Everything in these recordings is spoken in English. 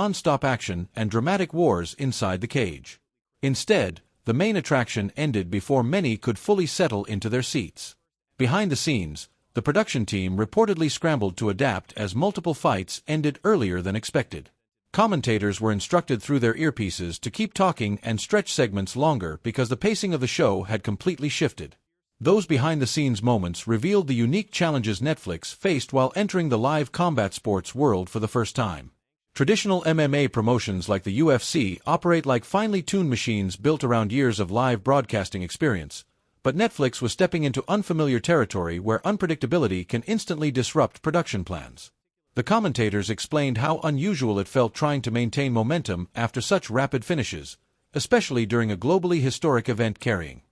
non-stop action and dramatic wars inside the cage. Instead, the main attraction ended before many could fully settle into their seats. Behind the scenes, the production team reportedly scrambled to adapt as multiple fights ended earlier than expected. Commentators were instructed through their earpieces to keep talking and stretch segments longer because the pacing of the show had completely shifted. Those behind-the-scenes moments revealed the unique challenges Netflix faced while entering the live combat sports world for the first time. Traditional MMA promotions like the UFC operate like finely tuned machines built around years of live broadcasting experience, but Netflix was stepping into unfamiliar territory where unpredictability can instantly disrupt production plans. The commentators explained how unusual it felt trying to maintain momentum after such rapid finishes, especially during a globally historic event carrying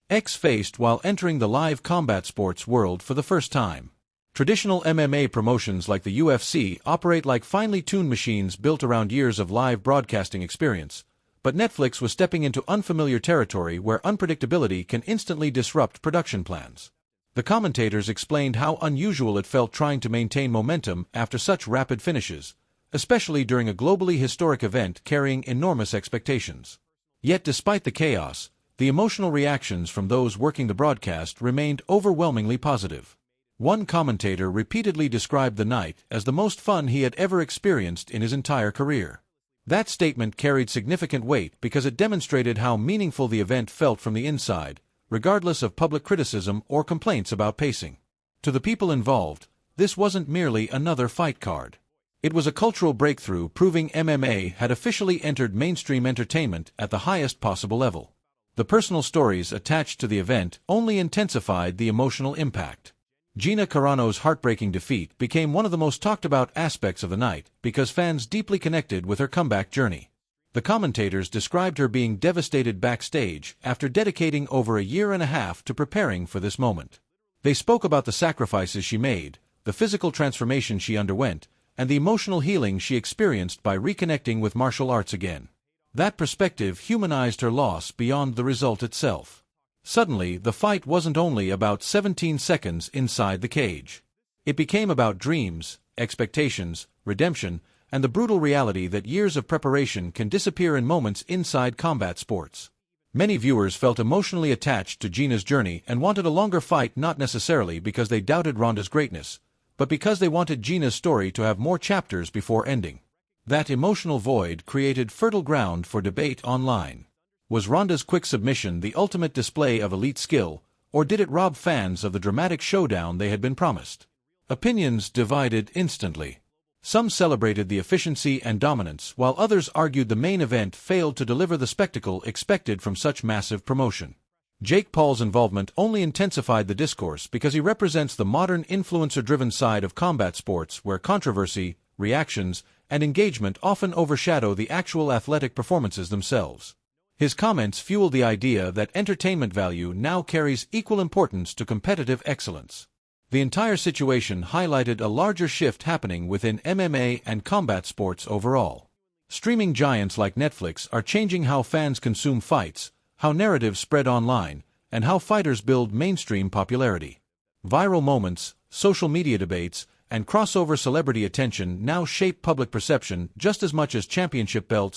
X faced while entering the live combat sports world for the first time. Traditional MMA promotions like the UFC operate like finely tuned machines built around years of live broadcasting experience, but Netflix was stepping into unfamiliar territory where unpredictability can instantly disrupt production plans. The commentators explained how unusual it felt trying to maintain momentum after such rapid finishes, especially during a globally historic event carrying enormous expectations. Yet despite the chaos, the emotional reactions from those working the broadcast remained overwhelmingly positive. One commentator repeatedly described the night as the most fun he had ever experienced in his entire career. That statement carried significant weight because it demonstrated how meaningful the event felt from the inside, regardless of public criticism or complaints about pacing. To the people involved, this wasn't merely another fight card. It was a cultural breakthrough proving MMA had officially entered mainstream entertainment at the highest possible level. The personal stories attached to the event only intensified the emotional impact. Gina Carano's heartbreaking defeat became one of the most talked-about aspects of the night because fans deeply connected with her comeback journey. The commentators described her being devastated backstage after dedicating over a year and a half to preparing for this moment. They spoke about the sacrifices she made, the physical transformation she underwent, and the emotional healing she experienced by reconnecting with martial arts again. That perspective humanized her loss beyond the result itself. Suddenly, the fight wasn't only about 17 seconds inside the cage. It became about dreams, expectations, redemption, and the brutal reality that years of preparation can disappear in moments inside combat sports. Many viewers felt emotionally attached to Gina's journey and wanted a longer fight, not necessarily because they doubted Ronda's greatness, but because they wanted Gina's story to have more chapters before ending. That emotional void created fertile ground for debate online. Was Ronda's quick submission the ultimate display of elite skill, or did it rob fans of the dramatic showdown they had been promised? Opinions divided instantly. Some celebrated the efficiency and dominance, while others argued the main event failed to deliver the spectacle expected from such massive promotion. Jake Paul's involvement only intensified the discourse because he represents the modern influencer-driven side of combat sports where controversy, reactions, and engagement often overshadow the actual athletic performances themselves. His comments fueled the idea that entertainment value now carries equal importance to competitive excellence. The entire situation highlighted a larger shift happening within MMA and combat sports overall. Streaming giants like Netflix are changing how fans consume fights, how narratives spread online, and how fighters build mainstream popularity. Viral moments, social media debates, and crossover celebrity attention now shape public perception just as much as championship belts